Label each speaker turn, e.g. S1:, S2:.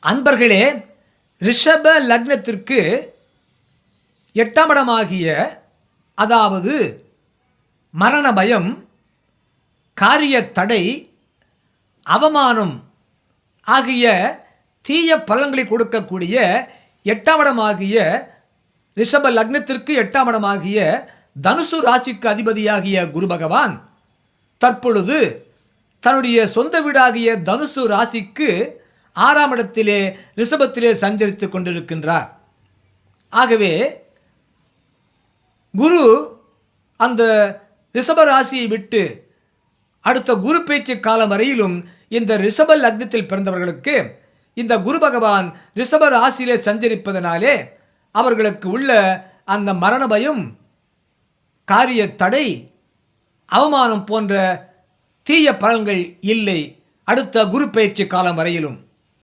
S1: அன்பர்களே, ரிஷப லக்னத்திற்கு 8ஆம் இடமாகிய, அதாவது மரண பயம், காரிய தடை, அவமானம் ஆகிய தீய பலன்களை கொடுக்கக்கூடிய 8ஆம் இடமாகிய ரிஷப லக்னத்திற்கு 8ஆம் இடமாகிய தனுசு ராசிக்கு அதிபதியாகிய குரு பகவான் தற்பொழுது தன்னுடைய சொந்த வீடாகிய தனுசு ராசிக்கு 6ஆம் இடத்திலே ரிஷபத்திலே சஞ்சரித்துக் கொண்டிருக்கின்றார். ஆகவே குரு அந்த ரிஷப ராசியை விட்டு அடுத்த குரு பேச்சு காலம் வரையிலும் இந்த ரிஷப லக்னத்தில் பிறந்தவர்களுக்கு இந்த குரு பகவான் ரிஷப ராசியிலே சஞ்சரிப்பதனாலே அவர்களுக்கு உள்ள அந்த மரண பயம், காரிய தடை, அவமானம் போன்ற தீய பலன்கள் இல்லை அடுத்த குரு பேச்சு காலம் வரையிலும்.